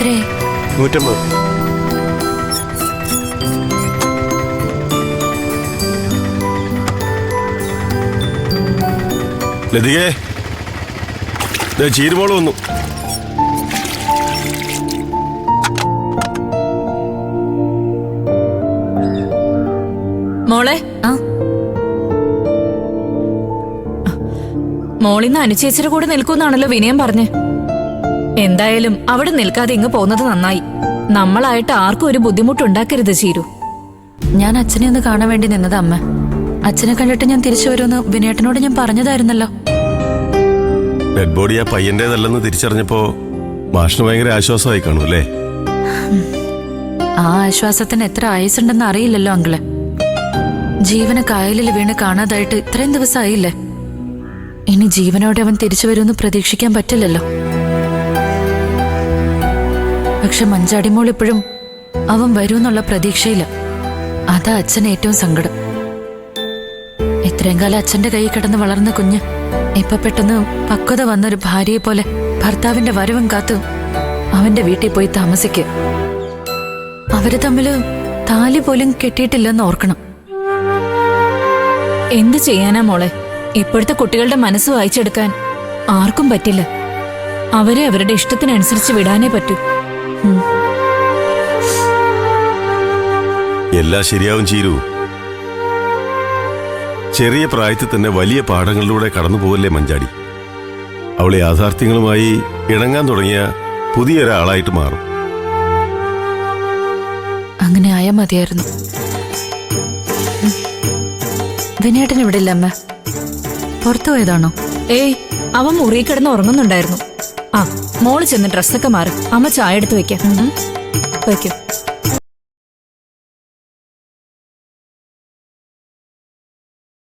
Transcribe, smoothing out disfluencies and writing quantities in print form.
എത്രയായി? 150. ലതികേ, ചീരുമോള് വന്നു. മോളെ, മോളിന്ന് അനുചേച്ചിയുടെ കൂടെ നിൽക്കുന്നാണല്ലോ വിനയം പറഞ്ഞ്. എന്തായാലും അവിടെ നിൽക്കാതെ ഇങ്ങ് പോകുന്നത് നന്നായി. നമ്മളായിട്ട് ആർക്കും ഒരു ബുദ്ധിമുട്ടുണ്ടാക്കരുത് ചീരു. ഞാൻ അച്ഛനെ ഒന്ന് കാണാൻ വേണ്ടി നിന്നത് അമ്മ. അച്ഛനെ കണ്ടിട്ട് ഞാൻ തിരിച്ചു വരുമെന്ന് വിനേട്ടനോട് ഞാൻ പറഞ്ഞതായിരുന്നല്ലോ. ഡെഡ് ബോഡി ആ പയ്യന്റേതല്ലെന്ന് തിരിച്ചറിഞ്ഞപ്പോ മാഷിന് ഭയങ്കര ആശ്വാസമായി കാണും അല്ലേ? ആ ആശ്വാസത്തിന് എത്ര ആയുസുണ്ടെന്ന് അറിയില്ലല്ലോ അങ്കിള്. ജീവനെ കായലിൽ വീണ് കാണാതായിട്ട് ഇത്രയും ദിവസമായില്ലേ. ഇനി ജീവനോടെ അവൻ തിരിച്ചു വരുമെന്ന് പ്രതീക്ഷിക്കാൻ പറ്റില്ലല്ലോ. പക്ഷെ മഞ്ചാടിമോൾ ഇപ്പോഴും അവൻ വരുമെന്നുള്ള പ്രതീക്ഷയില്ല. അതാ അച്ഛന് ഏറ്റവും സങ്കടം. ഇത്രയും കാലം അച്ഛന്റെ കൈ കിടന്ന് വളർന്ന കുഞ്ഞ് ഇപ്പൊ പെട്ടെന്ന് പക്വത വന്നൊരു ഭാര്യയെ പോലെ ഭർത്താവിന്റെ വരവും കാത്ത് അവന്റെ വീട്ടിൽ പോയി താമസിക്കുക. അവര് തമ്മില് താലി പോലും കെട്ടിയിട്ടില്ലെന്ന് ഓർക്കണം. എന്ത് ചെയ്യാനാ മോളെ? ഇപ്പോഴത്തെ കുട്ടികളുടെ മനസ്സ് വായിച്ചെടുക്കാൻ ആർക്കും പറ്റില്ല. അവരെ അവരുടെ ഇഷ്ടത്തിനനുസരിച്ച് വിടാനേ പറ്റൂ. എല്ലാം ശരിയാവും ചീരു. ചെറിയ പ്രായത്തിൽ തന്നെ വലിയ പാഠങ്ങളിലൂടെ കടന്നു പോകല്ലേ മഞ്ചാടി. അവൾ യാഥാർത്ഥ്യങ്ങളുമായി ഇണങ്ങാൻ തുടങ്ങിയ പുതിയൊരാളായിട്ട് മാറും. അങ്ങനെ ആയാ മതിയായിരുന്നു. വിനേട്ടൻ ഇവിടെ ഇല്ല അമ്മ. പുറത്തു പോയതാണോ? ഏയ്, അവൻ മുറി കിടന്ന് ഉറങ്ങുന്നുണ്ടായിരുന്നു. ആ, മോള് ചെന്ന് ഡ്രസ്സൊക്കെ മാറും. അമ്മ ചായ എടുത്ത് വെക്കാം. വയ്ക്കും.